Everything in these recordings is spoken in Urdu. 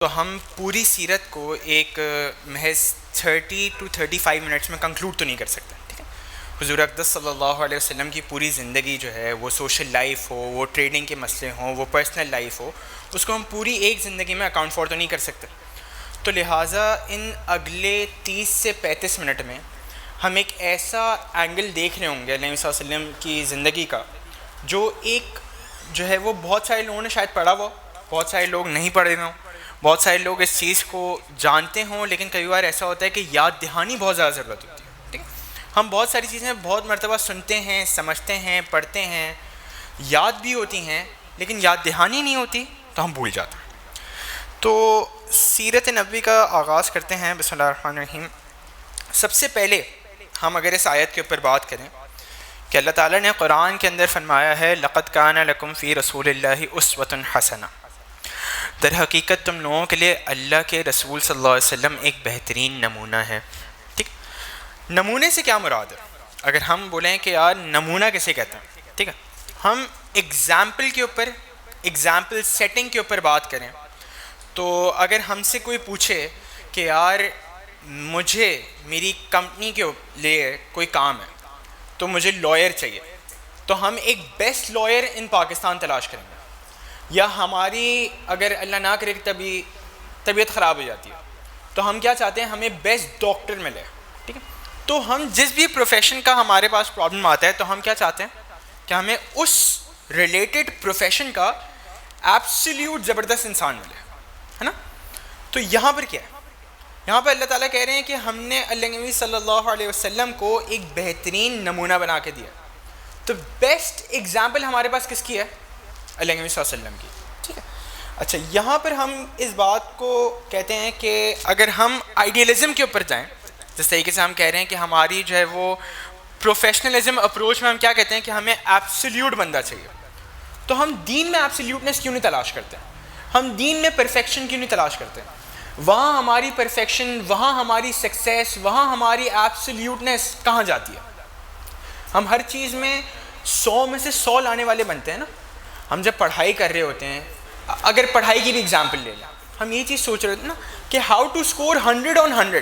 تو ہم پوری سیرت کو ایک محض 30 to 35 منٹس میں کنکلوڈ تو نہیں کر سکتے. ٹھیک ہے, حضور اقدس صلی اللہ علیہ وسلم کی پوری زندگی جو ہے, وہ سوشل لائف ہو, وہ ٹریڈنگ کے مسئلے ہوں, وہ پرسنل لائف ہو, اس کو ہم پوری ایک زندگی میں اکاؤنٹ فار تو نہیں کر سکتے. تو لہٰذا ان اگلے 30 سے 35 منٹ میں ہم ایک ایسا اینگل دیکھ رہے ہوں گے نبی صلی اللہ علیہ وسلم کی زندگی کا, جو ایک جو ہے وہ بہت سارے لوگوں نے شاید پڑھا ہو, بہت سارے لوگ نہیں پڑھے ہوں, بہت سارے لوگ اس چیز کو جانتے ہوں, لیکن کئی بار ایسا ہوتا ہے کہ یاد دہانی بہت زیادہ ضرورت ہوتی ہے. ٹھیک ہے, ہم بہت ساری چیزیں بہت مرتبہ سنتے ہیں, سمجھتے ہیں, پڑھتے ہیں, یاد بھی ہوتی ہیں, لیکن یاد دہانی نہیں ہوتی تو ہم بھول جاتے ہیں. تو سیرت نبوی کا آغاز کرتے ہیں. بسم اللہ الرحمن الرحیم. سب سے پہلے ہم اگر اس آیت کے اوپر بات کریں کہ اللہ تعالیٰ نے قرآن کے اندر فرمایا ہے لَقَدْ كَانَ لَكُمْ فِي رَسُولِ اللَّهِ أُسْوَةٌ حَسَنَةٌ, در حقیقت تم لوگوں کے لیے اللہ کے رسول صلی اللہ علیہ وسلم ایک بہترین نمونہ ہے. ٹھیک, نمونے سے کیا مراد ہے؟ اگر ہم بولیں کہ یار نمونہ کسے کہتے ہیں, ٹھیک ہے, ہم ایگزامپل کے اوپر, ایگزامپل سیٹنگ کے اوپر بات کریں تو اگر ہم سے کوئی پوچھے کہ یار مجھے میری کمپنی کے لیے کوئی کام ہے تو مجھے لائر چاہیے, تو ہم ایک بیسٹ لائر ان پاکستان تلاش کریں گے. یا ہماری اگر اللہ نہ کرے کہ طبیعت خراب ہو جاتی ہے تو ہم کیا چاہتے ہیں, ہمیں بیسٹ ڈاکٹر ملے. ٹھیک ہے, تو ہم جس بھی پروفیشن کا ہمارے پاس پرابلم آتا ہے تو ہم کیا چاہتے ہیں کہ ہمیں اس ریلیٹڈ پروفیشن کا ایبسلیوٹ زبردست انسان ملے, ہے نا. تو یہاں پر کیا ہے, یہاں پر اللہ تعالیٰ کہہ رہے ہیں کہ ہم نے اللہ نبی صلی اللہ علیہ وسلم کو ایک بہترین نمونہ بنا کے دیا. تو بیسٹ ایگزامپل ہمارے پاس کس کی ہے؟ اللہ نبی صلی اللہ علیہ وسلم کی. ٹھیک ہے, اچھا یہاں پر ہم اس بات کو کہتے ہیں کہ اگر ہم آئیڈیلزم کے اوپر جائیں, جس طریقے سے ہم کہہ رہے ہیں کہ ہماری جو ہے وہ پروفیشنلزم اپروچ میں ہم کیا کہتے ہیں کہ ہمیں ایبسلیوٹ بندہ چاہیے, تو ہم دین میں ایبسلیوٹنس کیوں نہیں تلاش کرتے ہیں؟ ہم دین میں پرفیکشن کیوں نہیں تلاش کرتے ہیں؟ وہاں ہماری پرفیکشن, وہاں ہماری سکسیس, وہاں ہماری ایبسلیوٹنس کہاں جاتی ہے؟ ہم ہر چیز میں 100 میں سے 100 لانے والے بنتے ہیں نا. ہم جب پڑھائی کر رہے ہوتے ہیں, اگر پڑھائی کی بھی اگزامپل لے لیں, ہم یہ چیز سوچ رہے ہوتے ہیں نا کہ ہاؤ ٹو اسکور 100 on 100,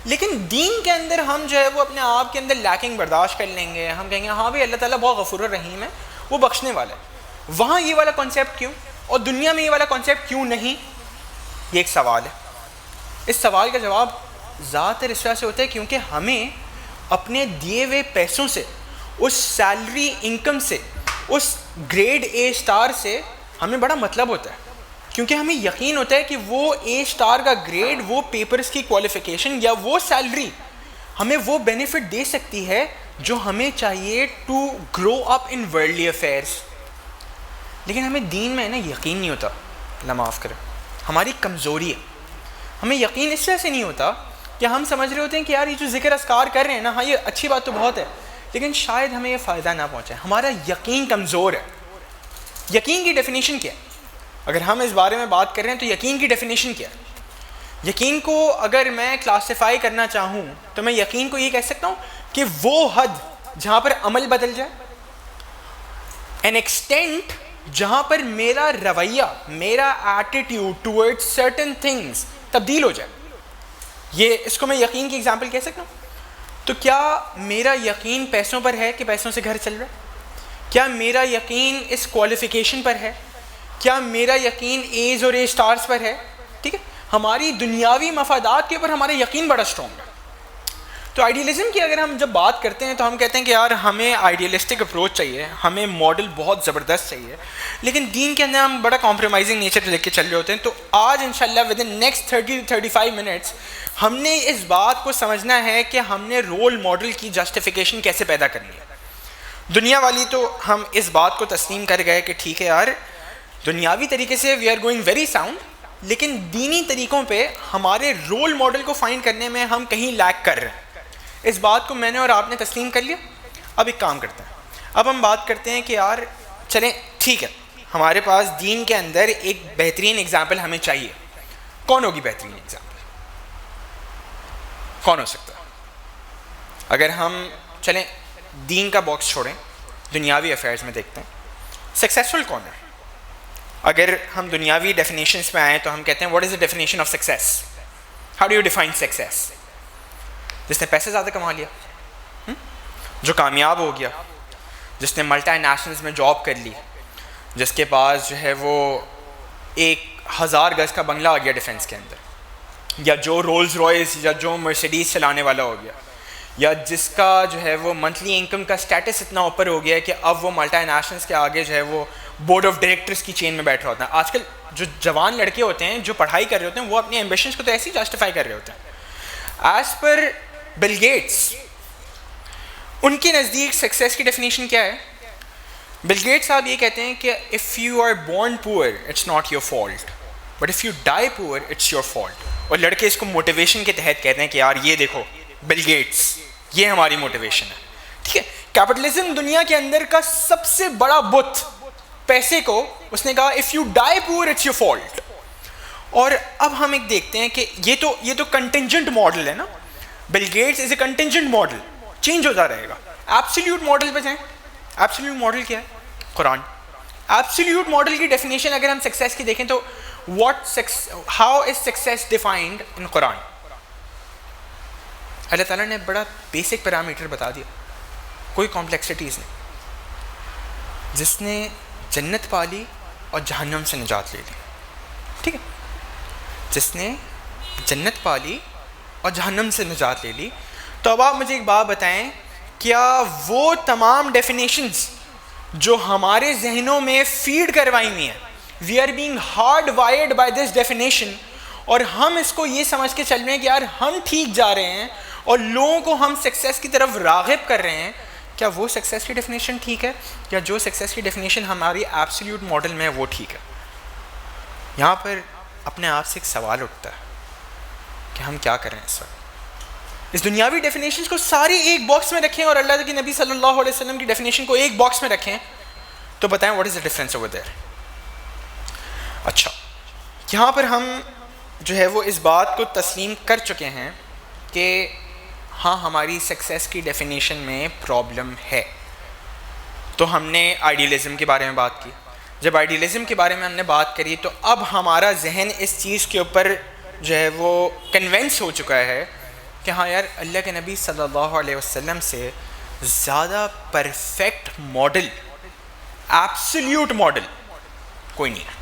لیکن دین کے اندر ہم جو ہے وہ اپنے آپ کے اندر لیکنگ برداشت کر لیں گے. ہم کہیں گے ہاں بھائی اللہ تعالیٰ بہت غفور الرحیم ہے, وہ بخشنے والا ہے. وہاں یہ والا کانسیپٹ کیوں اور دنیا میں یہ والا کانسیپٹ کیوں نہیں؟ یہ ایک سوال ہے. اس سوال کا جواب ذات اس طرح سے ہوتا ہے کیونکہ ہمیں اپنے دیے ہوئے پیسوں سے, اس سیلری انکم سے, اس گریڈ اے اسٹار سے ہمیں بڑا مطلب ہوتا ہے, کیونکہ ہمیں یقین ہوتا ہے کہ وہ اے اسٹار کا گریڈ, وہ پیپرز کی کوالیفیکیشن یا وہ سیلری ہمیں وہ بینیفٹ دے سکتی ہے جو ہمیں چاہیے to grow up in worldly affairs. لیکن ہمیں دین میں نا یقین نہیں ہوتا, اللہ معاف کرے, ہماری کمزوری ہے. ہمیں یقین اس طرح سے نہیں ہوتا کہ ہم سمجھ رہے ہوتے ہیں کہ یار یہ جو ذکر اذکار کر رہے ہیں نا, ہاں یہ اچھی بات تو بہت ہے, لیکن شاید ہمیں یہ فائدہ نہ پہنچائے. ہمارا یقین کمزور ہے. یقین کی ڈیفینیشن کیا ہے؟ اگر ہم اس بارے میں بات کر رہے ہیں تو یقین کی ڈیفینیشن کیا ہے؟ یقین کو اگر میں کلاسیفائی کرنا چاہوں تو میں یقین کو یہ کہہ سکتا ہوں کہ وہ حد جہاں پر عمل بدل جائے, این ایکسٹینٹ جہاں پر میرا رویہ, میرا ایٹیٹیوڈ ٹورڈ سرٹن تھنگس تبدیل ہو جائے. یہ اس کو میں یقین کی ایگزامپل کہہ سکتا ہوں. تو کیا میرا یقین پیسوں پر ہے کہ پیسوں سے گھر چل رہا ہے؟ کیا میرا یقین اس کوالیفیکیشن پر ہے؟ کیا میرا یقین ایز اور اے اسٹارز پر ہے؟ ٹھیک ہے, ہماری دنیاوی مفادات کے اوپر ہمارا یقین بڑا اسٹرانگ ہے. تو آئیڈیلزم کی اگر ہم جب بات کرتے ہیں تو ہم کہتے ہیں کہ یار ہمیں آئیڈیلسٹک اپروچ چاہیے, ہمیں ماڈل بہت زبردست چاہیے, لیکن دین کے اندر ہم بڑا کمپرومائزنگ نیچر لے کے چل رہے ہوتے ہیں. تو آج انشاءاللہ with in next 30 to 35 minutes ہم نے اس بات کو سمجھنا ہے کہ ہم نے رول ماڈل کی جسٹیفیکیشن کیسے پیدا کرنی ہے. دنیا والی تو ہم اس بات کو تسلیم کر گئے کہ ٹھیک ہے یار دنیاوی طریقے سے we are going very sound, لیکن دینی طریقوں پہ ہمارے رول ماڈل کو فائنڈ کرنے میں ہم کہیں لیک کر رہے ہیں. اس بات کو میں نے اور آپ نے تسلیم کر لیا. اب ایک کام کرتے ہیں, اب ہم بات کرتے ہیں کہ یار چلیں ٹھیک ہے, ہمارے پاس دین کے اندر ایک بہترین ایگزامپل ہمیں چاہیے. کون ہوگی بہترین ایگزامپل؟ کون ہو سکتا ہے؟ اگر ہم چلیں دین کا باکس چھوڑیں, دنیاوی افیئرز میں دیکھتے ہیں سکسیزفل کون ہے. اگر ہم دنیاوی ڈیفینیشنس پہ آئیں تو ہم کہتے ہیں what is the definition of success? How do you define success? جس نے پیسے زیادہ کما لیا، جو کامیاب ہو گیا، جس نے ملٹی نیشنلز میں جاب کر لی، جس کے پاس جو ہے وہ 1000 گز کا بنگلہ آ گیا ڈیفنس کے اندر، یا جو رولز رائس یا جو مرسیڈیز چلانے والا ہو گیا، یا جس کا جو ہے وہ منتھلی انکم کا سٹیٹس اتنا اوپر ہو گیا ہے کہ اب وہ ملٹی نیشنلز کے آگے جو ہے وہ بورڈ آف ڈائریکٹرز کی چین میں بیٹھ رہا ہوتا ہے. آج کل جو جوان لڑکے ہوتے ہیں جو پڑھائی کر رہے ہوتے ہیں وہ اپنی ایمبیشنز کو تو ایسے ہی جسٹیفائی کر رہے ہوتے ہیں. ایز پر بل گیٹس ان کے نزدیک سکسیس کی ڈیفینیشن کیا ہے؟ بل گیٹس صاحب یہ کہتے ہیں کہ if you are born poor it's not your fault but if you die poor it's your fault. اور لڑکے اس کو موٹیویشن کے تحت کہتے ہیں کہ یار یہ دیکھو بل گیٹس یہ ہماری موٹیویشن ہے. ٹھیک ہے، کیپٹلزم دنیا کے اندر کا سب سے بڑا بت پیسے کو اس نے کہا if you die poor it's your fault. اور اب ہم ایک دیکھتے ہیں کہ یہ تو کنٹینجنٹ ماڈل ہے نا. بل گیٹس از اے کنٹینجنٹ ماڈل، چینج ہوتا رہے گا. ایبسلیوٹ ماڈل پہ جائیں. ایبسلیوٹ ماڈل کیا ہے؟ قرآن. ایبسلیوٹ ماڈل کی ڈیفینیشن اگر ہم سکسیس کی دیکھیں تو how is success defined in قرآن؟ اللہ تعالیٰ نے بڑا بیسک پیرامیٹر بتا دیا، کوئی کمپلیکسٹیز نہیں. جس نے جنت پالی اور جہنم سے نجات لے لی. ٹھیک ہے، جس نے جنت پالی اور جہنم سے نجات لے لی. تو اب آپ مجھے ایک بات بتائیں، کیا وہ تمام ڈیفینیشنز جو ہمارے ذہنوں میں فیڈ کروائی ہوئی ہیں، we are being hard wired by this definition, اور ہم اس کو یہ سمجھ کے چل رہے ہیں کہ یار ہم ٹھیک جا رہے ہیں اور لوگوں کو ہم سکسیس کی طرف راغب کر رہے ہیں، کیا وہ سکسیس کی ڈیفینیشن ٹھیک ہے؟ یا جو سکسیس کی ڈیفینیشن ہماری ایبسلیوٹ ماڈل میں ہے وہ ٹھیک ہے؟ یہاں پر اپنے آپ سے ایک سوال اٹھتا ہے کہ ہم کیا کریں اس وقت. اس دنیاوی ڈیفینیشنز کو ساری ایک باکس میں رکھیں اور اللہ کے نبی صلی اللہ علیہ وسلم کی ڈیفینیشن کو ایک باکس میں رکھیں تو بتائیں what is the difference over there. اچھا، یہاں پر ہم جو ہے وہ اس بات کو تسلیم کر چکے ہیں کہ ہاں ہماری سکسیس کی ڈیفینیشن میں پرابلم ہے. تو ہم نے آئیڈیلزم کے بارے میں بات کی. جب آئیڈیلزم کے بارے میں ہم نے بات کری تو اب ہمارا ذہن اس چیز کے اوپر جو ہے وہ کنونس ہو چکا ہے کہ ہاں یار اللہ کے نبی صلی اللہ علیہ وسلم سے زیادہ پرفیکٹ ماڈل، ایبسلیوٹ ماڈل کوئی نہیں ہے.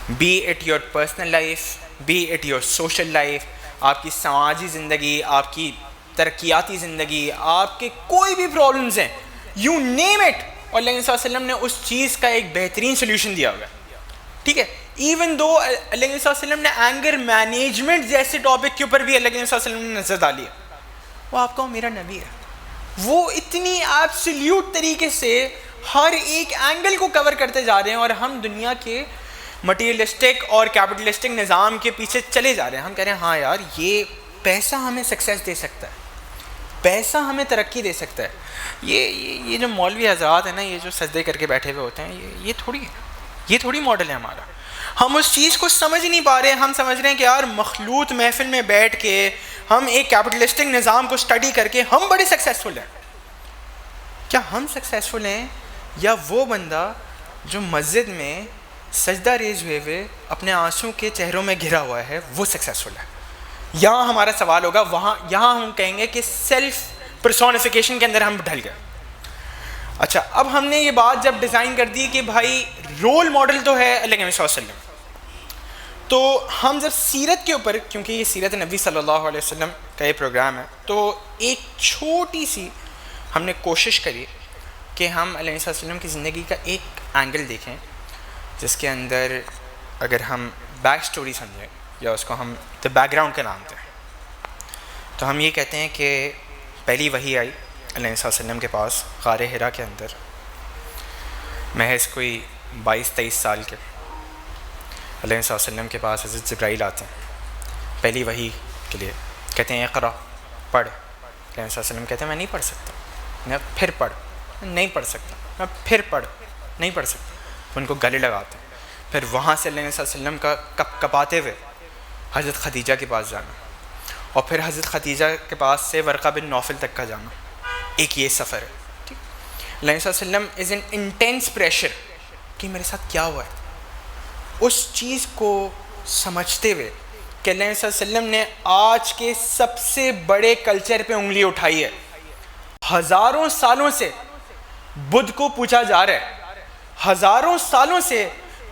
Be it your personal life, be it your social life, آپ کی سماجی زندگی، آپ کی ترقیاتی زندگی، آپ کے کوئی بھی پرابلمز ہیں، یو نیم اٹ، اور اللہ صلی اللہ علیہ وسلم نے اس چیز کا ایک بہترین سلیوشن دیا ہوا ہے. ٹھیک ہے، ایون دو اللہ صلی اللہ علیہ وسلم نے اینگر مینیجمنٹ جیسے ٹاپک کے اوپر بھی اللہ صلی اللہ علیہ وسلم نے نظر ڈالی ہے. وہ آپ کا میرا نبی ہے، وہ اتنی ایبسلیوٹ طریقے سے ہر ایک اینگل کو کور کرتے جا رہے ہیں، اور ہم دنیا کے مٹیریلسٹک اور کیپٹلسٹک نظام کے پیچھے چلے جا رہے ہیں. ہم کہہ رہے ہیں ہاں یار یہ پیسہ ہمیں سکسیس دے سکتا ہے، پیسہ ہمیں ترقی دے سکتا ہے. یہ جو مولوی حضرات ہیں نا، یہ جو سجدے کر کے بیٹھے ہوئے ہوتے ہیں، یہ تھوڑی ماڈل ہے ہمارا. ہم اس چیز کو سمجھ نہیں پا رہے. ہم سمجھ رہے ہیں کہ یار مخلوط محفل میں بیٹھ کے ہم ایک کیپٹلسٹک نظام کو سٹڈی کر کے ہم بڑے سکسیسفل ہیں. کیا ہم سکسیسفل ہیں، یا وہ بندہ جو مسجد میں سجدہ ریز ہوئے اپنے آنسوں کے چہروں میں گھرا ہوا ہے وہ سکسیسفل ہے؟ یہاں ہمارا سوال ہوگا. یہاں ہم کہیں گے کہ سیلف پرسونیفیکیشن کے اندر ہم ڈھل گئے. اچھا، اب ہم نے یہ بات جب ڈیزائن کر دی کہ بھائی رول ماڈل تو ہے اللہ کے نبی صلی اللہ علیہ وسلم، تو ہم جب سیرت کے اوپر، کیونکہ یہ سیرت نبی صلی اللہ علیہ وسلم کا یہ پروگرام ہے، تو ایک چھوٹی سی ہم نے کوشش کری کہ ہم علیہ وسلم کی زندگی کا ایک اینگل دیکھیں جس کے اندر اگر ہم بیک سٹوری سمجھیں یا اس کو ہم دا بیک گراؤنڈ کا نام دیں، تو ہم یہ کہتے ہیں کہ پہلی وحی آئی علیہ وسلم کے پاس غار حرا کے اندر، محض کوئی 22-23 سال کے. علیہ وسلم کے پاس حضرت جبرائیل آتے ہیں پہلی وحی کے لیے، کہتے ہیں اقرا، پڑھ. علیہ وسلم کہتے ہیں میں نہیں پڑھ سکتا. میں پھر پڑھ، نہیں پڑھ سکتا. میں پھر پڑھ، نہیں پڑھ سکتا. ان کو گلے لگاتے ہیں. پھر وہاں سے علیہ وسلم کا کپ کپاتے ہوئے حضرت خدیجہ کے پاس جانا، اور پھر حضرت خدیجہ کے پاس سے ورقہ بن نوفل تک کا جانا. ایک یہ سفر ہے. ٹھیک، علیہ وسلم از این انٹینس پریشر کہ میرے ساتھ کیا ہوا ہے، اس چیز کو سمجھتے ہوئے کہ اللہ صلی اللہ علیہ وسلم نے آج کے سب سے بڑے کلچر پہ انگلی اٹھائی ہے. ہزاروں سالوں سے بدھ کو پوچھا جا رہا ہے، ہزاروں سالوں سے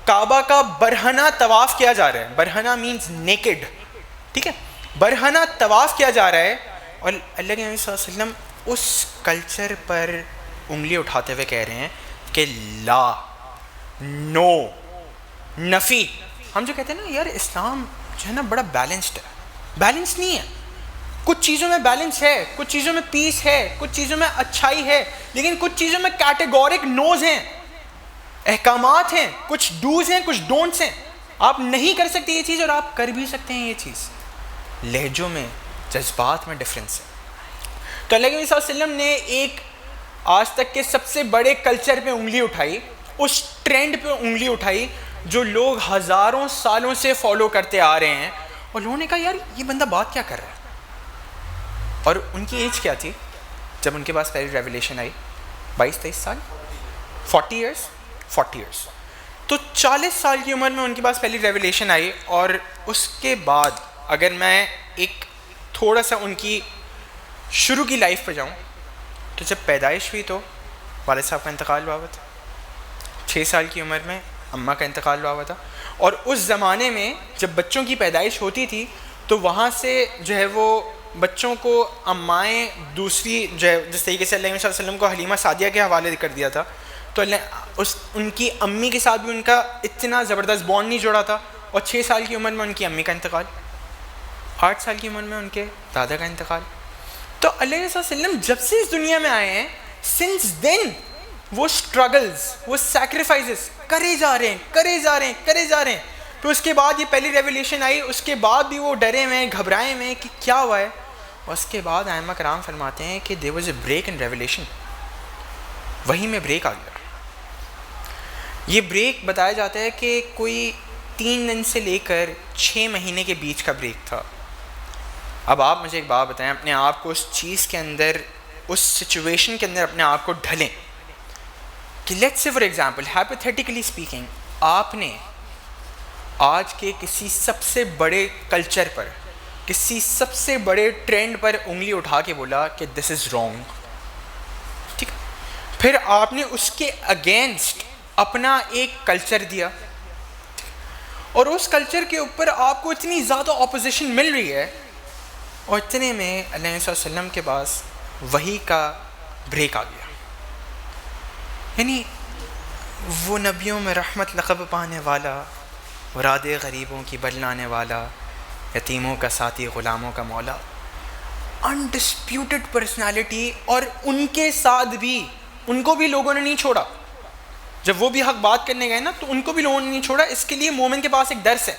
کعبہ کا برہنہ طواف کیا جا رہا ہے. برہنہ مینز نیکڈ، ٹھیک ہے، برہنہ طواف کیا جا رہا ہے، اور اللہ کے نبی صلی اللہ علیہ وسلم اس کلچر پر انگلی اٹھاتے ہوئے کہہ رہے ہیں کہ لا، نو، نفی. ہم جو کہتے ہیں نا یار اسلام جو ہے نا بڑا بیلنسڈ ہے، بیلنس نہیں ہے. کچھ چیزوں میں بیلنس ہے، کچھ چیزوں میں پیس ہے، کچھ چیزوں میں اچھائی ہے، لیکن کچھ چیزوں میں کیٹیگورک نوز ہیں، احکامات ہیں، کچھ ڈوز ہیں، کچھ ڈونٹس ہیں. آپ نہیں کر سکتے یہ چیز اور آپ کر بھی سکتے ہیں یہ چیز. لہجوں میں، جذبات میں ڈفرینس ہے. تو اللہ کے نبی صلی اللہ علیہ وسلم نے ایک آج تک کے سب سے بڑے کلچر پہ انگلی اٹھائی، اس ٹرینڈ پہ انگلی اٹھائی جو لوگ ہزاروں سالوں سے فالو کرتے آ رہے ہیں، اور لوگوں نے کہا یار یہ بندہ بات کیا کر رہا ہے. اور ان کی ایج کیا تھی جب ان کے پاس پہلی ریولیشن آئی؟ 22-23 سال، 40 ایئرس. تو 40 سال کی عمر میں ان کے پاس پہلی ریولیشن آئی. اور اس کے بعد اگر میں ایک تھوڑا سا ان کی شروع کی لائف پہ جاؤں تو جب پیدائش ہوئی تو والد صاحب کا انتقال ہوا تھا. 6 سال کی عمر میں اماں کا انتقال ہوا تھا. اور اس زمانے میں جب بچوں کی پیدائش ہوتی تھی تو وہاں سے جو ہے وہ بچوں کو امائیں دوسری جو ہے جس طریقے سے اللہ صلی اللہ علیہ وسلم کو حلیمہ سعدیہ کے حوالے کر دیا تھا، تو ان کی امی کے ساتھ بھی ان کا اتنا زبردست بانڈ نہیں جوڑا تھا. اور 6 سال کی عمر میں ان کی امی کا انتقال، 8 سال کی عمر میں ان کے دادا کا انتقال. تو اللہ صلی اللہ علیہ وسلم جب سے اس دنیا میں آئے ہیں سنس دین وہ اسٹرگلز، وہ سیکریفائسز کرے جا رہے ہیں. تو اس کے بعد یہ پہلی ریولیشن آئی، اس کے بعد بھی وہ ڈرے ہوئے ہیں، گھبرائے ہوئے ہیں کہ کیا ہوا ہے. اور اس کے بعد ائمہ کرام فرماتے ہیں کہ there was a break in revelation، وہی میں بریک آ گیا. یہ بریک بتایا جاتا ہے کہ کوئی 3 دن سے لے کر 6 مہینے کے بیچ کا بریک تھا. اب آپ مجھے ایک بات بتائیں، اپنے آپ کو اس چیز کے اندر، اس سچویشن کے اندر اپنے آپ کو ڈھلیں کہ let's say for example hypothetically speaking, آپ نے آج کے کسی سب سے بڑے کلچر پر، کسی سب سے بڑے ٹرینڈ پر انگلی اٹھا کے بولا کہ دس از رانگ، ٹھیک ہے، پھر آپ نے اس کے اگینسٹ اپنا ایک کلچر دیا، اور اس کلچر کے اوپر آپ کو اتنی زیادہ اپوزیشن مل رہی ہے، اور اتنے میں اللہ صلی اللہ علیہ وسلم کے پاس وحی کا بریک آ گیا. یعنی وہ نبیوں میں رحمت لقب پانے والا، مراد غریبوں کی بل لانے والا، یتیموں کا ساتھی، غلاموں کا مولا، انڈسپیوٹڈ پرسنالٹی. اور ان کے ساتھ بھی ان کو بھی لوگوں نے نہیں چھوڑا. جب وہ بھی حق بات کرنے گئے نا تو ان کو بھی لوگوں نے نہیں چھوڑا. اس کے لیے مومن کے پاس ایک درس ہے،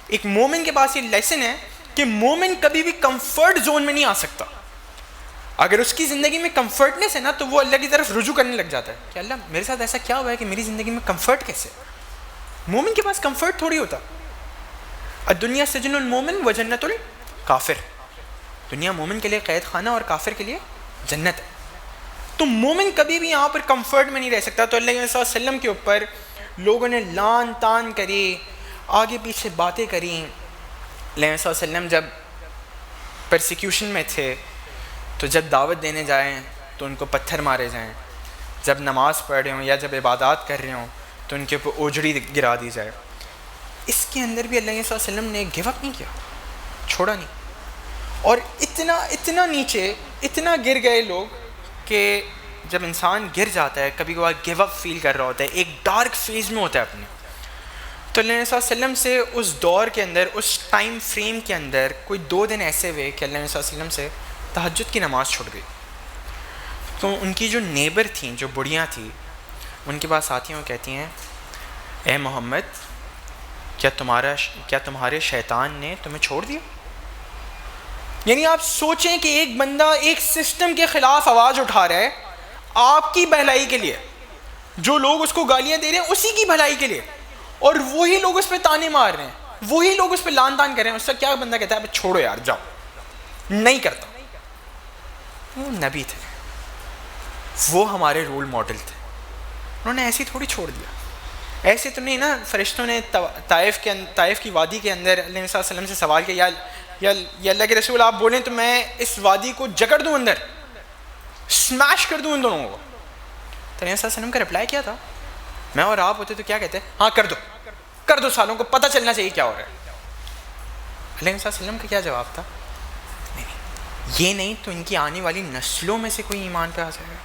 ایک مومن کے پاس یہ لیسن ہے کہ مومن کبھی بھی کمفرٹ زون میں نہیں آ سکتا. اگر اس کی زندگی میں کمفرٹنس ہے نا تو وہ اللہ کی طرف رجوع کرنے لگ جاتا ہے کہ اللہ میرے ساتھ ایسا کیا ہوا ہے کہ میری زندگی میں کمفرٹ کیسے. مومن کے پاس کمفرٹ تھوڑی ہوتا. الدنیا سجن المومن و جنت الکافر، دنیا مومن کے لیے قید خانہ اور کافر کے لیے جنت ہے. تو مومن کبھی بھی یہاں پر کمفرٹ میں نہیں رہ سکتا. تو اللہ صلی اللہ علیہ وسلم کے اوپر لوگوں نے لان تان کری، آگے پیچھے باتیں کریں. اللہ صلی اللہ علیہ وسلم جب پرسیکیوشن میں تھے تو جب دعوت دینے جائیں تو ان کو پتھر مارے جائیں، جب نماز پڑھ رہے ہوں یا جب عبادات کر رہے ہوں تو ان کے اوپر اوجڑی گرا دی جائے. اس کے اندر بھی اللہ صلی اللہ علیہ وسلم نے گیو اپ نہیں کیا، چھوڑا نہیں. اور اتنا نیچے، اتنا گر گئے لوگ کہ جب انسان گر جاتا ہے کبھی کبھار گیو اپ فیل کر رہا ہوتا ہے، ایک ڈارک فیز میں ہوتا ہے اپنے. تو اللہ صلی اللہ علیہ وسلم سے اس دور کے اندر، اس ٹائم فریم کے اندر کوئی 2 دن ایسے ہوئے کہ اللہ صلی اللہ علیہ وسلم سے تہجد کی نماز چھوٹ گئی. تو ان کی جو نیبر تھیں، جو بڑھیاں تھیں، ان کے پاس آتی ہیں اور کہتی ہیں اے محمد، کیا تمہارے شیطان نے تمہیں چھوڑ دیا؟ یعنی آپ سوچیں کہ ایک بندہ ایک سسٹم کے خلاف آواز اٹھا رہا ہے آپ کی بھلائی کے لیے، جو لوگ اس کو گالیاں دے رہے ہیں اسی کی بھلائی کے لیے، اور وہی لوگ اس پہ تانے مار رہے ہیں، وہی لوگ اس پہ لان تان کر رہے ہیں. اس سے کیا بندہ کہتا ہے چھوڑو یار، جاؤ، نہیں کرتا. وہ نبی تھے، وہ ہمارے رول ماڈل تھے، انہوں نے ایسی تھوڑی چھوڑ دیا. ایسے تو نہیں نا فرشتوں نے طائف کی وادی کے اندر علیہ وسلم سے سوال کیا، یا اللہ کے رسول آپ بولیں تو میں اس وادی کو جکڑ دوں اندر، سمیش کر دوں ان دونوں کو. تو علیہ وسلم کا رپلائی کیا تھا؟ میں اور آپ ہوتے تو کیا کہتے؟ ہاں کر دو، سالوں کو پتہ چلنا چاہیے کیا ہو رہا ہے. علیہ وسلم کا کیا جواب تھا؟ یہ نہیں تو ان کی آنے والی نسلوں میں سے کوئی ایمان پہ آ جائے گا.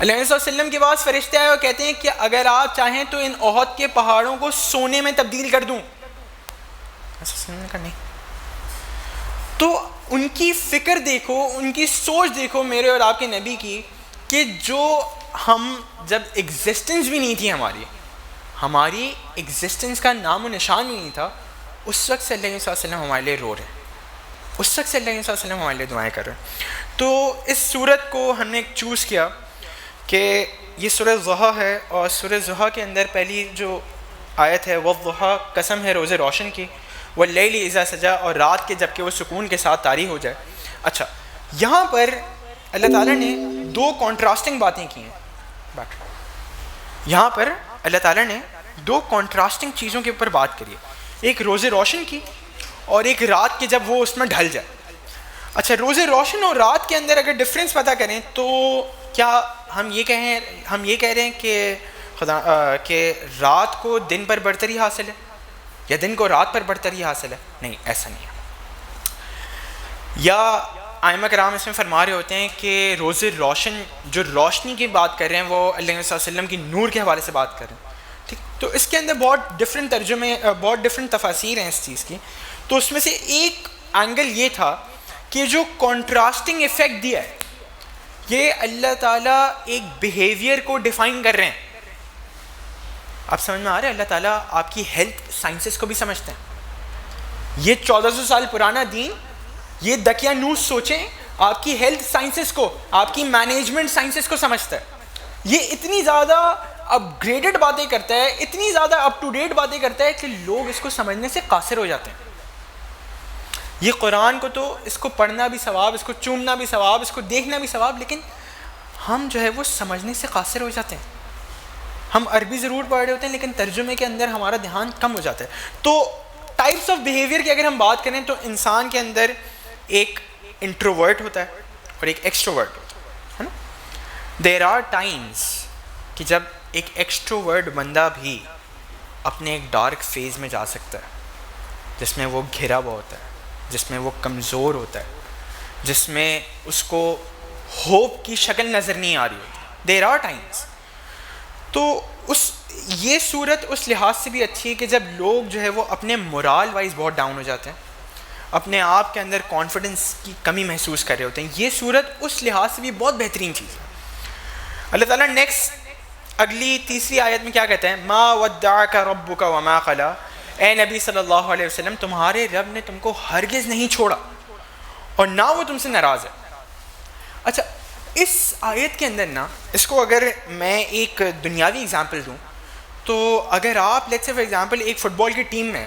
علیہ وسلم کے پاس فرشتے آئے اور کہتے ہیں کہ اگر آپ چاہیں تو ان احد کے پہاڑوں کو سونے میں تبدیل کر دوں. وسلم نے کہا نہیں. تو ان کی فکر دیکھو، ان کی سوچ دیکھو میرے اور آپ کے نبی کی، کہ جو ہم جب ایگزسٹنس بھی نہیں تھی، ہماری ایگزسٹنس کا نام و نشان بھی نہیں تھا، اس وقت سے اللہ علیہ وسلم ہمارے لیے رو رہے ہیں، اس وقت سے اللہ علیہ وسلم ہمارے لیے دعائیں کر رہے ہیں. تو اس صورت کو ہم نے چوز کیا کہ یہ سورہ ضحیٰ ہے، اور سورہ ضحیٰ کے اندر پہلی جو آیت ہے والضحیٰ، قسم ہے روز روشن کی، واللیل اذا سجا، اور رات کے جب کہ وہ سکون کے ساتھ طاری ہو جائے. اچھا، یہاں پر اللہ تعالیٰ نے دو کانٹراسٹنگ باتیں کی ہیں. یہاں پر اللہ تعالیٰ نے دو کانٹراسٹنگ چیزوں کے اوپر بات کری ہے، ایک روز روشن کی اور ایک رات کے جب وہ اس میں ڈھل جائے. اچھا، روز روشن اور رات کے اندر اگر ڈفرینس پتہ کریں تو کیا ہم یہ کہہ رہے ہیں کہ رات کو دن پر برتری حاصل ہے یا دن کو رات پر برتری حاصل ہے؟ نہیں، ایسا نہیں ہے. یا ائمہ کرام اس میں فرما رہے ہوتے ہیں کہ روز روشن، جو روشنی کی بات کر رہے ہیں وہ اللہ علیہ وسلم کی نور کے حوالے سے بات کر رہے ہیں. ٹھیک، تو اس کے اندر بہت ڈفرینٹ ترجمے، بہت ڈفرینٹ تفاسیر ہیں اس چیز کی. تو اس میں سے ایک اینگل یہ تھا کہ جو کنٹراسٹنگ ایفیکٹ دیا ہے، یہ اللہ تعالیٰ ایک بیہیویئر کو ڈیفائن کر رہے ہیں. آپ سمجھ میں آ رہے ہیں؟ اللہ تعالیٰ آپ کی ہیلتھ سائنسز کو بھی سمجھتے ہیں. یہ 1400 سال پرانا دین، یہ دقیانوس سوچیں، آپ کی ہیلتھ سائنسز کو، آپ کی مینجمنٹ سائنسز کو سمجھتا ہے. یہ اتنی زیادہ اپ گریڈڈ باتیں کرتا ہے، اتنی زیادہ اپ ٹو ڈیٹ باتیں کرتا ہے کہ لوگ اس کو سمجھنے سے قاصر ہو جاتے ہیں. یہ قرآن کو تو اس کو پڑھنا بھی ثواب، اس کو چومنا بھی ثواب، اس کو دیکھنا بھی ثواب، لیکن ہم جو ہے وہ سمجھنے سے قاصر ہو جاتے ہیں. ہم عربی ضرور پڑھ رہے ہوتے ہیں لیکن ترجمے کے اندر ہمارا دھیان کم ہو جاتا ہے. تو ٹائپس آف بیہیویئر کی اگر ہم بات کریں تو انسان کے اندر ایک انٹروورٹ ہوتا ہے اور ایک ایکسٹروورٹ ہوتا ہے نا. دیر آر ٹائمس کہ جب ایک ایکسٹروورٹ بندہ بھی اپنے ایک ڈارک فیز میں جا سکتا ہے، جس میں وہ گھرا ہوا ہوتا ہے، جس میں وہ کمزور ہوتا ہے، جس میں اس کو ہوپ کی شکل نظر نہیں آ رہی ہوتی. There are times. تو یہ صورت اس لحاظ سے بھی اچھی ہے کہ جب لوگ جو ہے وہ اپنے مورال وائز بہت ڈاؤن ہو جاتے ہیں، اپنے آپ کے اندر کانفیڈنس کی کمی محسوس کر رہے ہوتے ہیں، یہ صورت اس لحاظ سے بھی بہت بہترین چیز ہے. اللہ تعالیٰ نیکسٹ اگلی تیسری آیت میں کیا کہتے ہیں؟ ما ودعک ربک وما قلی، اے نبی صلی اللہ علیہ وسلم تمہارے رب نے تم کو ہرگز نہیں چھوڑا اور نہ وہ تم سے ناراض ہے. اچھا، اس آیت کے اندر نا، اس کو اگر میں ایک دنیاوی اگزامپل دوں تو اگر آپ لیٹس سے فار ایگزامپل ایک فٹ بال کی ٹیم میں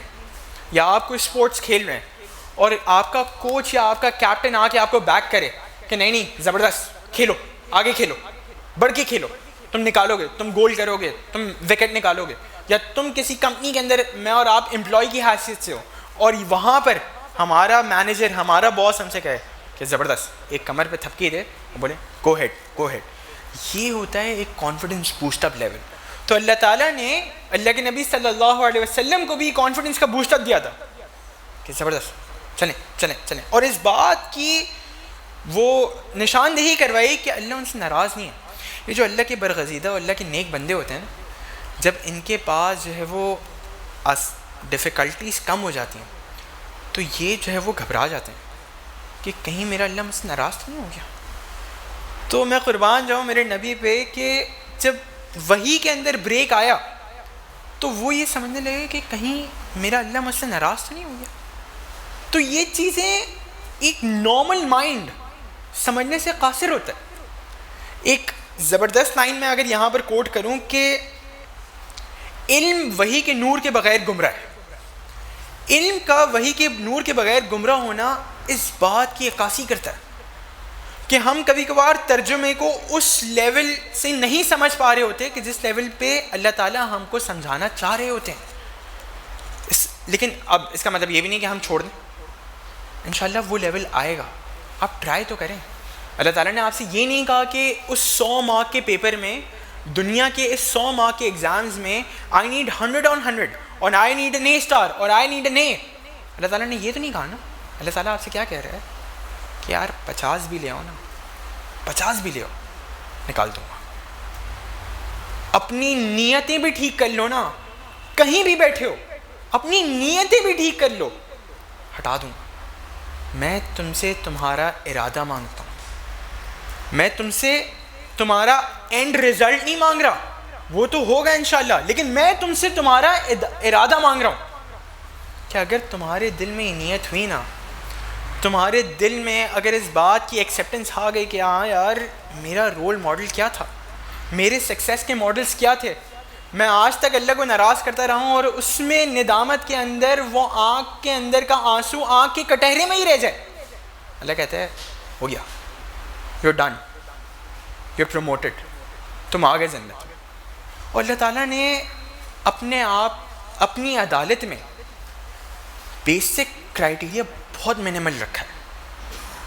یا آپ کو اسپورٹس کھیل رہے ہیں اور آپ کا کوچ یا آپ کا کیپٹن آ کے آپ کو بیک کرے کہ نہیں زبردست کھیلو، آگے کھیلو، بڑھ کے کھیلو، تم نکالو گے، تم گول کرو گے، تم وکٹ نکالو گے، یا تم کسی کمپنی کے اندر میں اور آپ امپلائی کی حیثیت سے ہو اور وہاں پر ہمارا مینیجر، ہمارا باس ہم سے کہے کہ زبردست ایک کمر پہ تھپکی دے، بولے گو ہیڈ، یہ ہوتا ہے ایک کانفیڈنس بوسٹ اپ لیول. تو اللہ تعالیٰ نے اللہ کے نبی صلی اللہ علیہ وسلم کو بھی کانفیڈنس کا بوسٹ اپ دیا تھا کہ زبردست چلیں، اور اس بات کی وہ نشاندہی کروائی کہ اللہ ان سے ناراض نہیں ہے. یہ جو اللہ کے برگزیدہ اور اللہ کے نیک بندے ہوتے ہیں نا، جب ان کے پاس جو ہے وہ ڈیفیکلٹیز کم ہو جاتی ہیں تو یہ جو ہے وہ گھبرا جاتے ہیں کہ کہیں میرا اللہ مجھ سے ناراض تو نہیں ہو گیا. تو میں قربان جاؤں میرے نبی پہ کہ جب وحی کے اندر بریک آیا تو وہ یہ سمجھنے لگے کہ کہیں میرا اللہ مجھ سے ناراض تو نہیں ہو گیا. تو یہ چیزیں ایک نارمل مائنڈ سمجھنے سے قاصر ہوتا ہے. ایک زبردست لائن میں اگر یہاں پر کوٹ کروں کہ علم وحی کے نور کے بغیر گمراہ ہے. علم کا وحی کے نور کے بغیر گمراہ ہونا اس بات کی عکاسی کرتا ہے. کہ ہم کبھی کبھار ترجمے کو اس لیول سے نہیں سمجھ پا رہے ہوتے کہ جس لیول پہ اللہ تعالیٰ ہم کو سمجھانا چاہ رہے ہوتے ہیں. لیکن اب اس کا مطلب یہ بھی نہیں کہ ہم چھوڑ دیں, انشاءاللہ وہ لیول آئے گا, آپ ٹرائی تو کریں. اللہ تعالیٰ نے آپ سے یہ نہیں کہا کہ اس 100 مارک کے پیپر میں, دنیا کے اس 100 مارک کے ایگزامز میں آئی نیڈ 100 on 100 اور I need an a star اور آئی نیڈ این اے. اللہ تعالیٰ نے یہ تو نہیں کہا نا. اللہ تعالیٰ آپ سے کیا کہہ رہا ہے کہ یار 50 بھی لے آؤ نا, 50 بھی لے آؤ, نکال دوں گا. اپنی نیتیں بھی ٹھیک کر لو نا, کہیں بھی بیٹھے ہو اپنی نیتیں بھی ٹھیک کر لو, ہٹا دوں گا. میں تم سے تمہارا ارادہ مانگتا ہوں, میں تم سے تمہارا اینڈ ریزلٹ نہیں مانگ رہا, وہ تو ہوگا انشاءاللہ, لیکن میں تم سے تمہارا ارادہ مانگ رہا ہوں کہ اگر تمہارے دل میں یہ نیت ہوئی نا, تمہارے دل میں اگر اس بات کی ایکسیپٹنس آ گئی کہ ہاں یار میرا رول ماڈل کیا تھا, میرے سکسیس کے ماڈلز کیا تھے, میں آج تک اللہ کو ناراض کرتا رہا ہوں اور اس میں ندامت کے اندر وہ آنکھ کے اندر کا آنسو آنکھ کے کٹہرے میں ہی رہ جائے. اللہ کہتا ہے ہو گیا, you are done, you are promoted, تم آ گئے جنت میں. اور اللہ تعالیٰ نے اپنے آپ اپنی عدالت میں بیسک کرائٹیریا بہت منیمل رکھا ہے.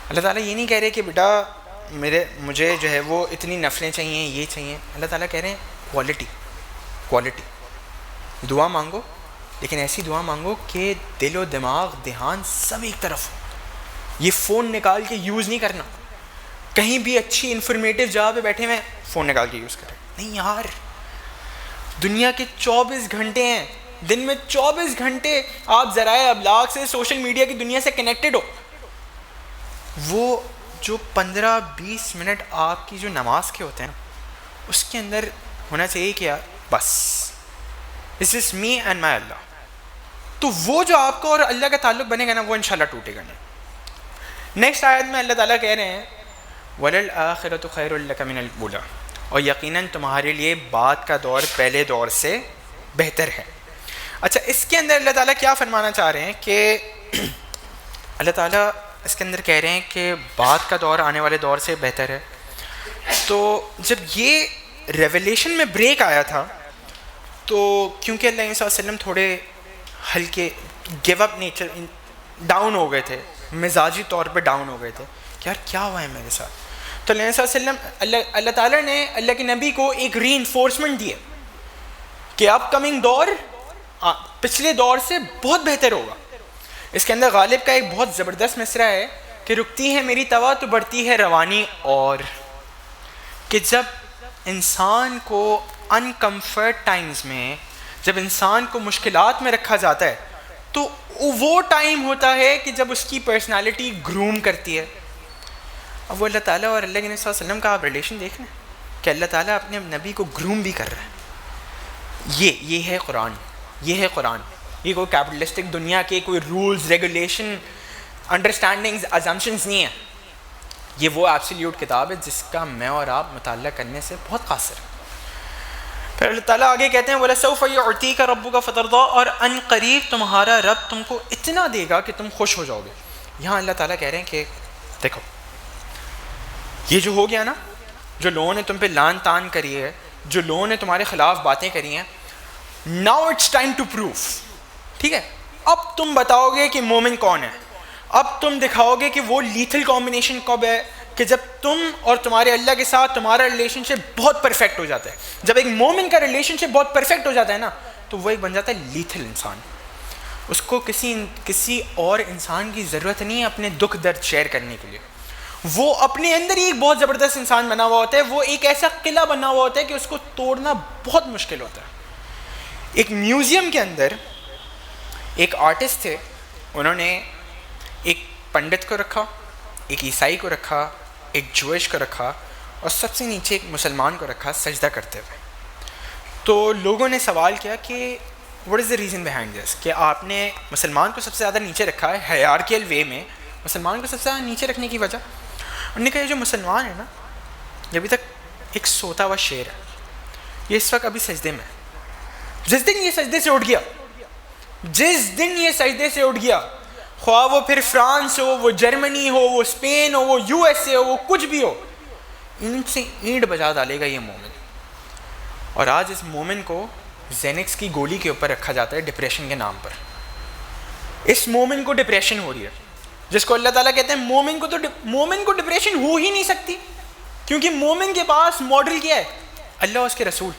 اللہ تعالیٰ یہ نہیں کہہ رہے کہ بیٹا مجھے جو ہے وہ اتنی نفلیں چاہیے, یہ چاہیے. اللہ تعالیٰ کہہ رہے ہیں کوالٹی. دعا مانگو لیکن ایسی دعا مانگو کہ دل و دماغ دھیان سب ایک طرف ہو. یہ فون نکال کے یوز نہیں کرنا, کہیں بھی اچھی انفارمیٹیو جگہ پہ بیٹھے ہوئے فون نکال کے یوز کریں, نہیں یار. دنیا کے 24 گھنٹے ہیں, دن میں 24 گھنٹے آپ ذرائع ابلاغ سے, سوشل میڈیا کی دنیا سے کنیکٹڈ ہو. وہ جو 15-20 منٹ آپ کی جو نماز کے ہوتے ہیں نا, اس کے اندر ہونا چاہیے کہ یار بس دس از می اینڈ مائی اللہ. تو وہ جو آپ کو اور اللہ کا تعلق بنے گا نا, وہ انشاءاللہ ٹوٹے گا نہیں. نیکسٹ آیت میں اللہ تعالیٰ کہہ رہے ہیں وَلَلْآخِرَةُ خَيْرٌ لَكَ مِنَ الْأُولَىٰ, اور یقیناً تمہارے لیے بعد کا دور پہلے دور سے بہتر ہے. اچھا, اس کے اندر اللہ تعالیٰ کیا فرمانا چاہ رہے ہیں کہ اللہ تعالیٰ اس کے اندر کہہ رہے ہیں کہ بعد کا دور آنے والے دور سے بہتر ہے. تو جب یہ ریویلیشن میں بریک آیا تھا تو کیونکہ اللہ علیہ وسلم تھوڑے ہلکے گیو اپ نیچر ڈاؤن ہو گئے تھے, مزاجی طور پہ ڈاؤن ہو گئے تھے کہ یار کیا ہوا ہے میرے ساتھ. تو اللہ علیہ وسلم اللہ تعالیٰ نے اللہ کے نبی کو ایک ری انفورسمنٹ دی کہ اپ کمنگ دور پچھلے دور سے بہت بہتر ہوگا. اس کے اندر غالب کا ایک بہت زبردست مصرع ہے کہ رکتی ہے میری توا تو بڑھتی ہے روانی, اور کہ جب انسان کو انکمفرٹ ٹائمز میں, جب انسان کو مشکلات میں رکھا جاتا ہے تو وہ ٹائم ہوتا ہے کہ جب اس کی پرسنالٹی گروم کرتی ہے. اب وہ اللہ تعالیٰ اور اللہ کے نبی صلی اللہ علیہ وسلم کا آپ ریلیشن دیکھ لیں کہ اللہ تعالیٰ اپنے نبی کو گروم بھی کر رہا ہے. یہ ہے قرآن, یہ ہے قرآن. یہ کوئی کیپٹلسٹک دنیا کے کوئی رولز, ریگولیشن, انڈرسٹینڈنگز, ازمپشنز نہیں ہیں. یہ وہ ایبسلیوٹ کتاب ہے جس کا میں اور آپ مطالعہ کرنے سے بہت قاصر ہیں. پھر اللہ تعالیٰ آگے کہتے ہیں وَلَسَوْفَ يُعْطِيكَ رَبُّكَ فَتَرْضَىٰ, اور ان قریب تمہارا رب تم کو اتنا دے گا کہ تم خوش ہو جاؤ گے. یہاں اللہ تعالیٰ کہہ رہے ہیں کہ دیکھو یہ جو ہو گیا نا, جو لوگوں نے تم پہ لان تان کری ہے, جو لوگوں نے تمہارے خلاف باتیں کری ہیں, now it's time to prove. ٹھیک ہے, اب تم بتاؤ گے کہ مومن کون ہے, اب تم دکھاؤ گے کہ وہ لیتھل کمبینیشن کب ہے کہ جب تم اور تمہارے اللہ کے ساتھ تمہارا ریلیشن شپ بہت پرفیکٹ ہو جاتا ہے. جب ایک مومن کا ریلیشن شپ بہت پرفیکٹ ہو جاتا ہے نا, تو وہ ایک بن جاتا ہے لیتھل انسان. اس کو کسی اور انسان کی ضرورت نہیں ہے اپنے دکھ درد شیئر کرنے کے لیے. وہ اپنے اندر ہی ایک بہت زبردست انسان بنا ہوا ہوتا ہے, وہ ایک ایسا قلعہ بنا ہوا ہوتا ہے کہ اس کو توڑنا بہت مشکل ہوتا ہے. ایک میوزیم کے اندر ایک آرٹسٹ تھے, انہوں نے ایک پنڈت کو رکھا, ایک عیسائی کو رکھا, ایک جوئش کو رکھا, اور سب سے نیچے ایک مسلمان کو رکھا سجدہ کرتے ہوئے. تو لوگوں نے سوال کیا کہ what is the reason behind this, کہ آپ نے مسلمان کو سب سے زیادہ نیچے رکھا ہے, ہیرارکیل وے میں مسلمان کو سب سے زیادہ نیچے رکھنے کی وجہ. انہوں نے کہا یہ جو مسلمان ہے نا, یہ ابھی تک ایک سوتا ہوا شیر ہے, یہ اس وقت ابھی سجدے میں ہے. جس دن یہ سجدے سے اٹھ گیا, جس دن یہ سجدے سے اٹھ گیا, خواہ وہ پھر فرانس ہو، وہ جرمنی ہو، وہ اسپین ہو، وہ یو ایس اے ہو، وہ کچھ بھی ہو، اینٹ سے اینٹ بجا ڈالے گا یہ مومن. اور آج اس مومن کو زینکس کی گولی کے اوپر رکھا جاتا ہے ڈپریشن کے نام پر. اس مومن کو ڈپریشن ہو رہی ہے، جس کو اللہ تعالیٰ کہتے ہیں مومن کو ڈپریشن ہو ہی نہیں سکتی، کیونکہ مومن کے پاس ماڈل کیا ہے؟ اللہ اور اس کے رسول.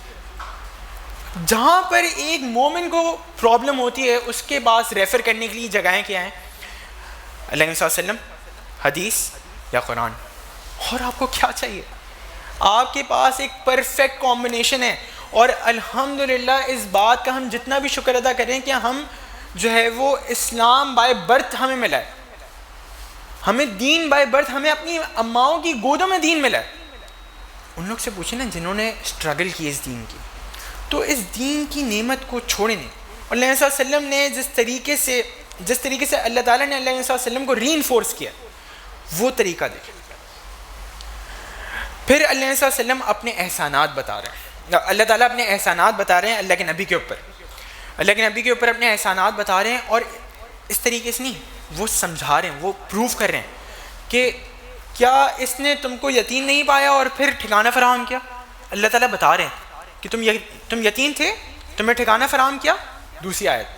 جہاں پر ایک مومن کو پرابلم ہوتی ہے اس کے پاس ریفر کرنے کے لیے جگہیں کیا ہیں؟ اللہ صلی اللہ علیہ وسلم، حدیث یا قرآن. اور آپ کو کیا چاہیے؟ آپ کے پاس ایک پرفیکٹ کمبینیشن ہے. اور الحمدللہ اس بات کا ہم جتنا بھی شکر ادا کریں کہ ہم جو ہے وہ اسلام بائی برتھ ہمیں ملا ہے، ہمیں دین بائی برتھ، ہمیں اپنی اماؤں کی گودوں میں دین ملا ہے. ان لوگ سے پوچھیں نا جنہوں نے اسٹرگل کی اس دین کی، تو اس دین کی نعمت کو چھوڑیں نہیں. اور اللہ صلی اللہ علیہ وسلم نے جس طریقے سے اللہ تعالیٰ نے اللہ صلی اللہ علیہ وسلم کو ری انفورس کیا، وہ طریقہ دیکھیں. پھر اللہ صلی اللہ علیہ وسلم اپنے احسانات بتا رہے ہیں، اللہ تعالیٰ اپنے احسانات بتا رہے ہیں اللہ کے نبی کے اوپر، اللہ کے نبی کے اوپر اپنے احسانات بتا رہے ہیں. اور اس طریقے سے نہیں، وہ سمجھا رہے ہیں، وہ پروف کر رہے ہیں کہ کیا اس نے تم کو یتیم نہیں پایا اور پھر ٹھکانہ فراہم کیا. اللہ تعالیٰ بتا رہے ہیں کہ تم یتیم تھے، تمہیں ٹھکانہ فراہم کیا. دوسری آیت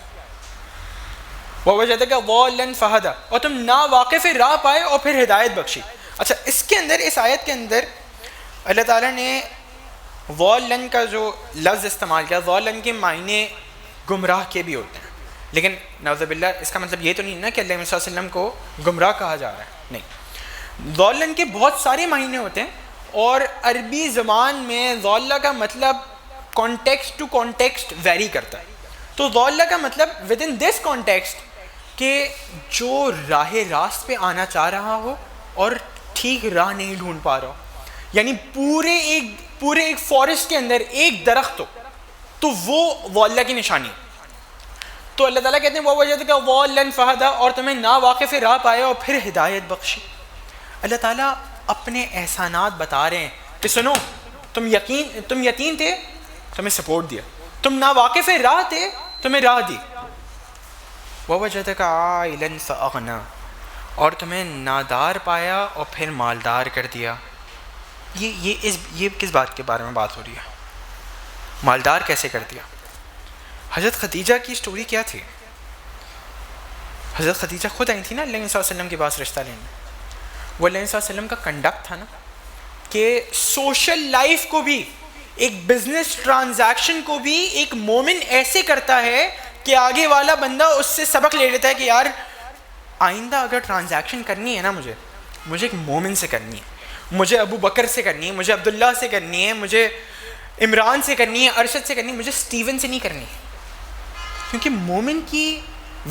وَوَجَدَكَ ضَالًّا فَهَدَىٰ، اور تم نا واقف راہ پائے اور پھر ہدایت بخشی. اچھا، اس کے اندر، اس آیت کے اندر اللہ تعالیٰ نے ضَالًّا کا جو لفظ استعمال کیا، ضَالًّا کے معنی گمراہ کے بھی ہوتے ہیں، لیکن نعوذ باللہ اس کا مطلب یہ تو نہیں نا کہ اللہ صلی اللہ علیہ وسلم کو گمراہ کہا جا رہا ہے، نہیں. ضَالًّا کے بہت سارے معنی ہوتے ہیں، اور عربی زبان میں ضالہ کا مطلب کانٹیکسٹ ٹو کانٹیکسٹ ویری کرتا ہے. تو ضالہ کا مطلب ود ان دس کانٹیکسٹ کہ جو راہ راست پہ آنا چاہ رہا ہو اور ٹھیک راہ نہیں ڈھونڈ پا رہا ہو. یعنی پورے ایک فارسٹ کے اندر ایک درخت ہو تو وہ ضالہ کی نشانی ہے. تو اللہ تعالیٰ کہتے ہیں وَوَجَدَكَ ضَالًّا فَهَدَىٰ، اور تمہیں نا واقف راہ پائے اور پھر ہدایت بخشی. اللہ تعالیٰ اپنے احسانات بتا رہے ہیں کہ سنو، تم یتیم تھے، تمہیں سپورٹ دیا. تم نا واقف راہ تھے، تمہیں راہ دی. وَوَجَدَكَ عَائِلًا فَأَغْنَىٰ، اور تمہیں نادار پایا اور پھر مالدار کر دیا. یہ کس بات کے بارے میں بات ہو رہی ہے؟ مالدار کیسے کر دیا؟ حضرت خدیجہ کی سٹوری کیا تھی؟ حضرت خدیجہ خود آئی تھی نا اللہ صلی اللہ علیہ وسلم کے پاس رشتہ لینے. وہ اللہ صلی اللہ علیہ وسلم کا کنڈکٹ تھا نا کہ سوشل لائف کو بھی، ایک بزنس ٹرانزیکشن کو بھی ایک مومن ایسے کرتا ہے کہ آگے والا بندہ اس سے سبق لے لیتا ہے کہ یار آئندہ اگر ٹرانزیکشن کرنی ہے نا مجھے ایک مومن سے کرنی ہے، مجھے ابو بکر سے کرنی ہے، مجھے عبداللہ سے کرنی ہے، مجھے عمران سے کرنی ہے، ارشد سے کرنی ہے، مجھے سٹیون سے نہیں کرنی. کیونکہ مومن کی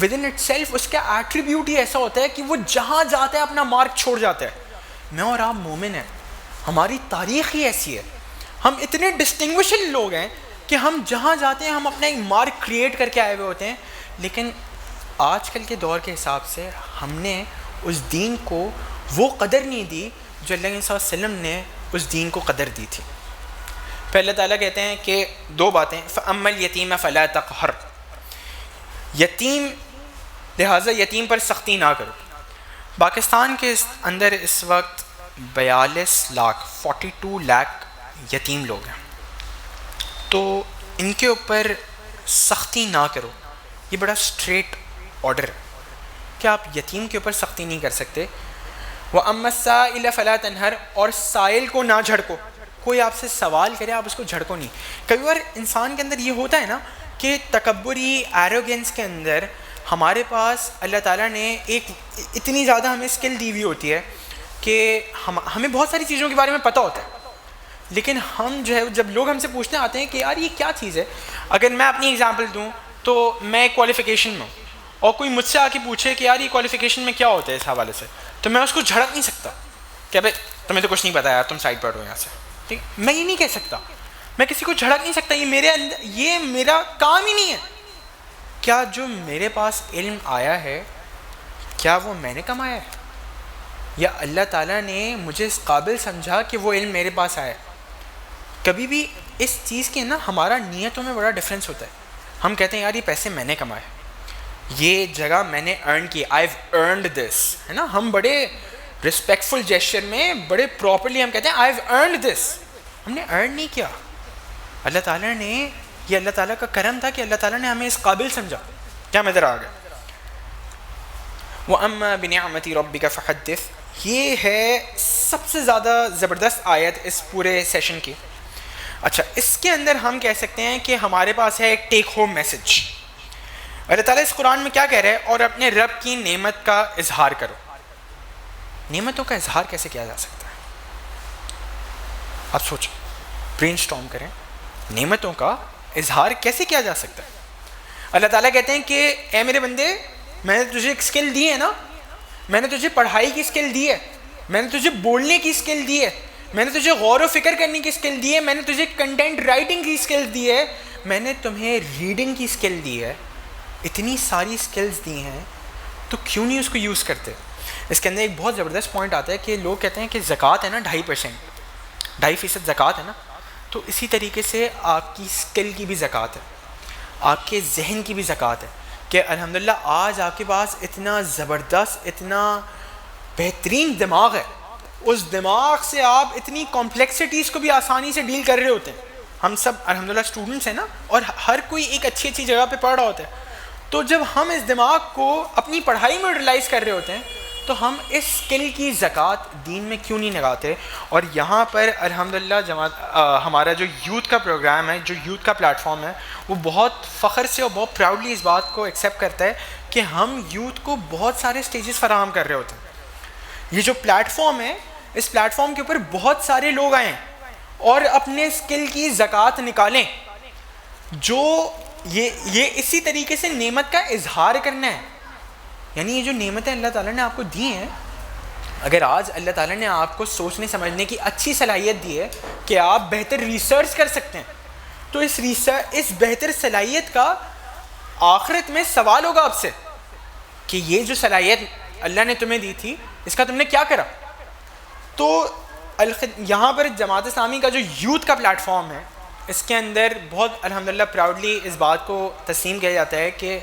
ود ان اٹ سیلف اس کا ایٹریبیوٹ ہی ایسا ہوتا ہے کہ وہ جہاں جاتا ہے اپنا مارک چھوڑ جاتا ہے. میں اور آپ مومن ہیں، ہماری تاریخ ہی ایسی ہے، ہم اتنے ڈسٹنگوشڈ لوگ ہیں کہ ہم جہاں جاتے ہیں ہم اپنا ایک مارک کریٹ کر کے آئے ہوئے ہوتے ہیں. لیکن آج کل کے دور کے حساب سے ہم نے اس دین کو وہ قدر نہیں دی جو اللہ صلی اللہ علیہ وسلم نے اس دین کو قدر دی تھی. پھر اللہ تعالیٰ کہتے ہیں کہ دو باتیں، فَأَمَّا الْيَتِيمَ فَلَا تَقْهَرْ، یتیم لہٰذا یتیم پر سختی نہ کرو. پاکستان کے اندر اس وقت 42 لاکھ یتیم لوگ ہیں، تو ان کے اوپر سختی نہ کرو. یہ بڑا اسٹریٹ آرڈر ہے کہ آپ یتیم کے اوپر سختی نہیں کر سکتے. وَأَمَّا السَّائِلَ فَلَا تَنْهَرْ، اور سائل کو نہ جھڑکو. کوئی آپ سے سوال کرے آپ اس کو جھڑکو نہیں. کئی بار انسان کے اندر یہ ہوتا ہے نا کہ تکبری، ایروگنس کے اندر ہمارے پاس اللہ تعالیٰ نے ایک اتنی زیادہ ہمیں اسکل دی ہوئی ہوتی ہے کہ ہمیں بہت ساری چیزوں کے بارے میں پتہ ہوتا ہے، لیکن ہم جو ہے جب لوگ ہم سے پوچھنے آتے ہیں کہ یار یہ کیا چیز ہے، اگر میں اپنی اگزامپل دوں تو میں کوالیفیکیشن میں ہوں اور کوئی مجھ سے آ کے پوچھے کہ یار یہ کوالیفیکیشن میں کیا ہوتا ہے اس حوالے سے، تو میں اس کو جھڑک نہیں سکتا کہ بھائی تمہیں تو کچھ نہیں پتا یار، تم سائڈ پر ہو یہاں سے. ٹھیک، میں یہ نہیں کہہ سکتا، میں کسی کو جھڑک نہیں سکتا، یہ میرا کام ہی نہیں ہے. کیا جو میرے پاس علم آیا ہے کیا وہ میں نے کمایا ہے یا اللہ تعالیٰ نے مجھے اس قابل سمجھا کہ وہ علم میرے پاس آیا؟ کبھی بھی اس چیز کے نا ہمارا نیتوں میں بڑا ڈفرینس ہوتا ہے. ہم کہتے ہیں یار یہ پیسے میں نے کمائے، یہ جگہ میں نے ارن کی, آئی ہیو ارنڈ دس, ہے نا. ہم بڑے رسپیکٹفل جیسچر میں بڑے پراپرلی ہم کہتے ہیں آئی ہیو ارنڈ دس. ہم نے ارن نہیں کیا, اللہ تعالیٰ نے, یہ اللہ تعالیٰ کا کرم تھا کہ اللہ تعالیٰ نے ہمیں اس قابل سمجھا. کیا میں ادھر آ گیا. وَأَمَّا بِنِعْمَةِ رَبِّكَ فَحَدِّثْ, یہ ہے سب سے زیادہ زبردست آیت اس پورے سیشن کی. اچھا, اس کے اندر ہم کہہ سکتے ہیں کہ ہمارے پاس ہے ایک ٹیک ہوم میسج. اللہ تعالیٰ اس قرآن میں کیا کہہ رہے ہیں, اور اپنے رب کی نعمت کا اظہار کرو. نعمتوں کا اظہار کیسے کیا جا سکتا ہے؟ آپ سوچیں, برین اسٹارم کریں, نعمتوں کا اظہار کیسے کیا جا سکتا ہے؟ اللہ تعالیٰ کہتے ہیں کہ اے میرے بندے, میں نے تجھے ایک اسکل دی ہے نا, میں نے تجھے پڑھائی کی اسکل دی ہے, میں نے تجھے بولنے کی اسکل دی ہے, میں نے تجھے غور و فکر کرنے کی اسکل دی ہے, میں نے تجھے کنٹینٹ رائٹنگ کی اسکل دی ہے, میں نے تمہیں ریڈنگ کی اسکل دی ہے. اتنی ساری اسکلز دی ہیں, تو کیوں نہیں اس کو یوز کرتے؟ اس کے اندر ایک بہت زبردست پوائنٹ آتا ہے کہ لوگ کہتے ہیں کہ زکوٰۃ ہے نا 2.5%, 2.5% زکوٰۃ ہے نا, تو اسی طریقے سے آپ کی اسکل کی بھی زکوٰۃ ہے, آپ کے ذہن کی بھی زکوٰۃ ہے. کہ الحمدللہ آج آپ کے پاس اتنا زبردست, اتنا بہترین دماغ ہے, اس دماغ سے آپ اتنی کمپلیکسٹیز کو بھی آسانی سے ڈیل کر رہے ہوتے ہیں. ہم سب الحمدللہ اسٹوڈنٹس ہیں نا, اور ہر کوئی ایک اچھی اچھی جگہ پہ پڑھ رہا ہوتا ہے. تو جب ہم اس دماغ کو اپنی پڑھائی میں یوٹیلائز کر رہے ہوتے ہیں, تو ہم اس اسکل کی زکوٰۃ دین میں کیوں نہیں لگاتے؟ اور یہاں پر الحمدللہ جماعت, ہمارا جو یوتھ کا پروگرام ہے, جو یوتھ کا پلیٹ فارم ہے, وہ بہت فخر سے اور بہت پراؤڈلی اس بات کو ایکسیپٹ کرتا ہے کہ ہم یوتھ کو بہت سارے اسٹیجز فراہم کر رہے ہوتے ہیں. یہ جو پلیٹ فارم ہے, اس پلیٹ فارم کے اوپر بہت سارے لوگ آئیں اور اپنے اسکل کی زکوٰۃ نکالیں, جو یہ اسی طریقے سے نعمت کا اظہار کرنا ہے. یعنی یہ جو نعمتیں اللہ تعالیٰ نے آپ کو دی ہیں, اگر آج اللہ تعالیٰ نے آپ کو سوچنے سمجھنے کی اچھی صلاحیت دی ہے کہ آپ بہتر ریسرچ کر سکتے ہیں, تو اس بہتر صلاحیت کا آخرت میں سوال ہوگا آپ سے کہ یہ جو صلاحیت اللہ نے تمہیں دی تھی, اس کا تم نے کیا کرا. تو یہاں پر جماعت اسلامی کا جو یوتھ کا پلیٹ فارم ہے, اس کے اندر بہت الحمدللہ پراؤڈلی اس بات کو تسلیم کیا جاتا ہے کہ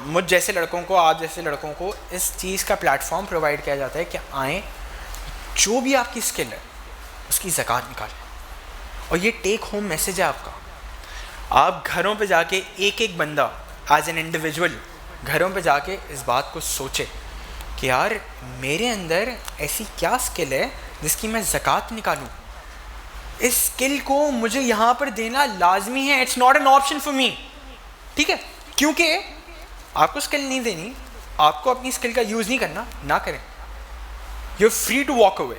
مجھ جیسے لڑکوں کو, آپ جیسے لڑکوں کو اس چیز کا پلیٹ فارم پرووائڈ کیا جاتا ہے کہ آئیں, جو بھی آپ کی اسکل ہے اس کی زکوٰۃ نکالیں. اور یہ ٹیک ہوم میسج ہے آپ کا. آپ گھروں پہ جا کے ایک ایک بندہ ایز این انڈیویجول گھروں پہ جا کے اس بات کو سوچے کہ یار میرے اندر ایسی کیا اسکل ہے جس کی میں زکوٰۃ نکالوں. اس اسکل کو مجھے یہاں پر دینا لازمی ہے, it's not an option for me. ٹھیک ہے, کیونکہ آپ کو اسکل نہیں دینی, آپ کو اپنی اسکل کا یوز نہیں کرنا, نہ کریں. You are free to walk away,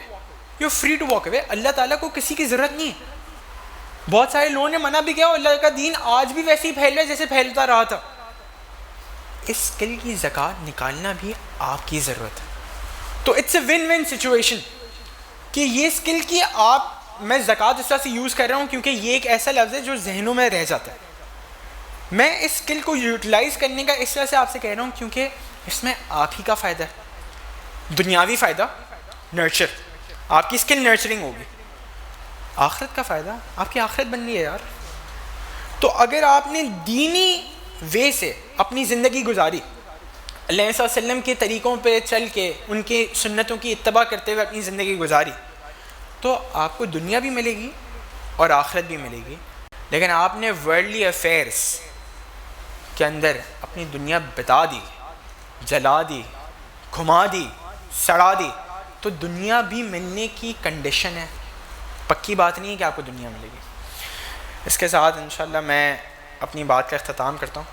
you are free to walk away. اللہ تعالیٰ کو کسی کی ضرورت نہیں ہے. بہت سارے لوگوں نے منع بھی کیا, اور اللہ کا دین آج بھی ویسے ہی پھیل رہا ہے جیسے پھیلتا رہا تھا. اس اسکل کی زکوٰۃ نکالنا بھی آپ کی ضرورت ہے. تو it's a one one situation کہ یہ اسکل کی میں زکوٰۃ اس طرح سے یوز کر رہا ہوں کیونکہ یہ ایک ایسا لفظ ہے جو ذہنوں میں رہ جاتا ہے. میں اس اسکل کو یوٹیلائز کرنے کا اس طرح سے آپ سے کہہ رہا ہوں کیونکہ اس میں آپ ہی کا فائدہ ہے. دنیاوی فائدہ نرچر, آپ کی اسکل نرچرنگ ہوگی. آخرت کا فائدہ, آپ کی آخرت بننی ہے یار. تو اگر آپ نے دینی وے سے اپنی زندگی گزاری, اللہ صلی اللہ علیہ وسلم کے طریقوں پہ چل کے ان کی سنتوں کی اتباع کرتے ہوئے اپنی زندگی گزاری, تو آپ کو دنیا بھی ملے گی اور آخرت بھی ملے گی. لیکن آپ نے ورلڈلی افیئرس کے اندر اپنی دنیا بتا دی, جلا دی, گھما دی, سڑا دی, تو دنیا بھی ملنے کی کنڈیشن ہے. پکی بات نہیں ہے کہ آپ کو دنیا ملے گی. اس کے ساتھ انشاءاللہ میں اپنی بات کا اختتام کرتا ہوں.